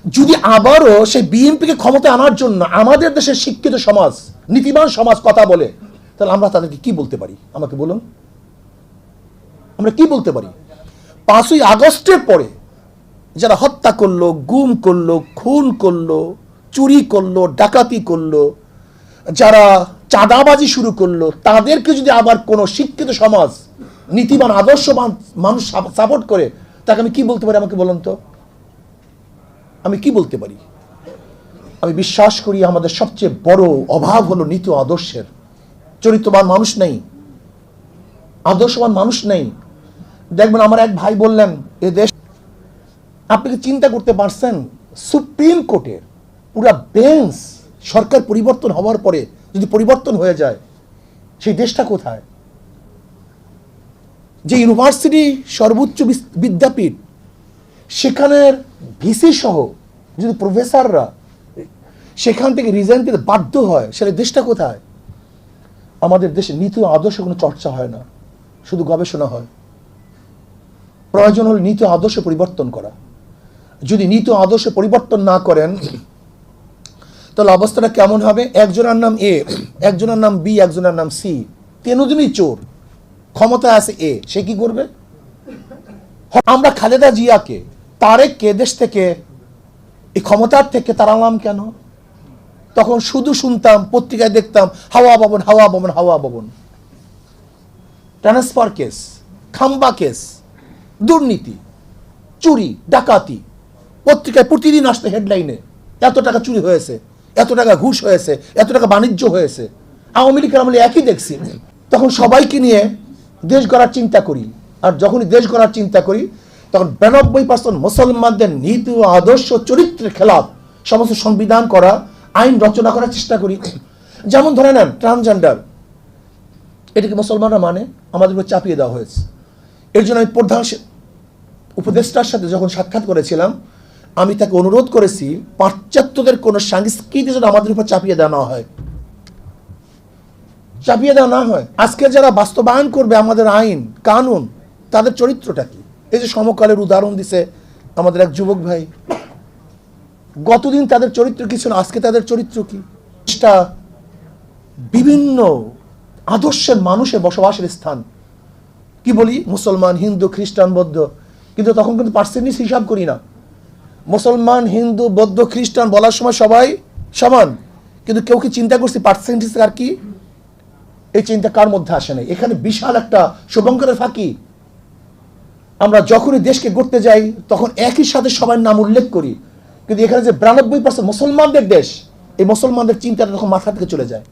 যদি আবারও সেই বিএনপিকে ক্ষমতা আনার জন্য আমাদের দেশের শিক্ষিত সমাজ, নীতিবান সমাজ কথা বলে, তাহলে আমরা তাদেরকে কি বলতে পারি? আমাকে বলুন, আমরা কি বলতে পারি? 5ই আগস্টের পরে যারা হত্যা করলো, গুম করলো, খুন করলো, চুরি করলো, ডাকাতি করলো, যারা চাঁদাবাজি শুরু করলো, তাদেরকে যদি আবার কোনো শিক্ষিত সমাজ, নীতিবান আদর্শবান মানুষ সাপোর্ট করে, তাকে আমি কি বলতে পারি? আমাকে বলুন তো, আমি কি বলতে পারি? আমি বিশ্বাস করি আমাদের সবচেয়ে বড় অভাব হলো নীতি আদর্শের। চরিত্রবান মানুষ নেই, আদর্শবান মানুষ নেই। দেখবেন আমার এক ভাই বললেন, এ দেশ, আপনি কি চিন্তা করতে পারছেন সুপ্রিম কোর্টের পুরা বেঞ্চ সরকার পরিবর্তন হওয়ার পরে যদি পরিবর্তন হয়ে যায়, সেই দেশটা কোথায়? যে ইউনিভার্সিটি সর্বোচ্চ বিদ্যাপীঠ, সেখানের ভিসি সহ যদি প্রফেসররা সেখান থেকে রিজাইন দিতে বাধ্য হয়, সেটা দেশটা কোথায়? আমাদের দেশে নীতি আদর্শ কোনো চর্চা হয় না, শুধু গবেষণা হয়। প্রয়োজন হল নীতি আদর্শ পরিবর্তন করা। যদি নীতি আদর্শ পরিবর্তন না করেন, তাহলে অবস্থাটা কেমন হবে? একজনের নাম এ, একজনের নাম বি, একজনের নাম সি, তিনজনই চোর, ক্ষমতা আছে এ, সে কি করবে? আমরা খালেদা জিয়াকে, তারেককে দেশ থেকে, এই ক্ষমতার থেকে তাড়ালাম কেন? তখন শুধু শুনতাম, পত্রিকায় দেখতাম, হাওয়া ভবন, হাওয়া ভবন, হাওয়া ভবন, ট্রান্সফার কেস, খাম্বা কেস, দুর্নীতি, চুরি, ডাকাতি, পত্রিকায় প্রতিদিন আসতে হেডলাইনে, এত টাকা চুরি হয়েছে, এত টাকা ঘুষ হয়েছে, এত টাকা বাণিজ্য হয়েছে। আওয়ামী লীগের আমলে একই দেখছি। তখন সবাইকে নিয়ে দেশ গড়ার চিন্তা করি, আর যখনই দেশ গড়ার চিন্তা করি, তখন 92% মুসলমানদের নীতি ও আদর্শ চরিত্রের খেলাফ সমস্ত সংবিধান করা, আইন রচনা করার চেষ্টা করি। যেমন ধরে নেন ট্রান্সজেন্ডার, এটাকে মুসলমানরা মানে, আমাদের উপর চাপিয়ে দেওয়া হয়েছে। এর জন্য আমি প্রধান উপদেষ্টার সাথে যখন সাক্ষাৎ করেছিলাম, আমি তাকে অনুরোধ করেছি পাশ্চাত্যদের কোন সংস্কৃতি যেন আমাদের উপর চাপিয়ে দেওয়া না হয়, চাপিয়ে দেওয়া না হয়। আজকে যারা বাস্তবায়ন করবে আমাদের আইন কানুন, তাদের চরিত্রটা কি? এই যে সমকালের উদাহরণ দিছে আমাদের এক যুবক ভাই, গতদিন তাদের চরিত্র কি ছিল, আজকে তাদের চরিত্র কি? বিভিন্ন আদর্শের মানুষের বসবাসের স্থান। কি বলি? মুসলমান, হিন্দু, খ্রিস্টান, বৌদ্ধ, কিন্তু তখন কিন্তু পার্সেন্টেজ হিসাব করি না। মুসলমান, হিন্দু, বৌদ্ধ, খ্রিস্টান বলার সময় সবাই সমান, কিন্তু কেউ কি চিন্তা করছি পার্সেন্টেজ আর কি? এই চিন্তা কার মধ্যে আসে নাই? এখানে বিশাল একটা শুভঙ্করের ফাঁকি। আমরা যখনই দেশকে গড়তে যাই, তখন একই সাথে সবার নাম উল্লেখ করি, কিন্তু এখানে যে 92% মুসলমানদের দেশ, এই মুসলমানদের চিন্তাটা তখন মাথা থেকে চলে যায়।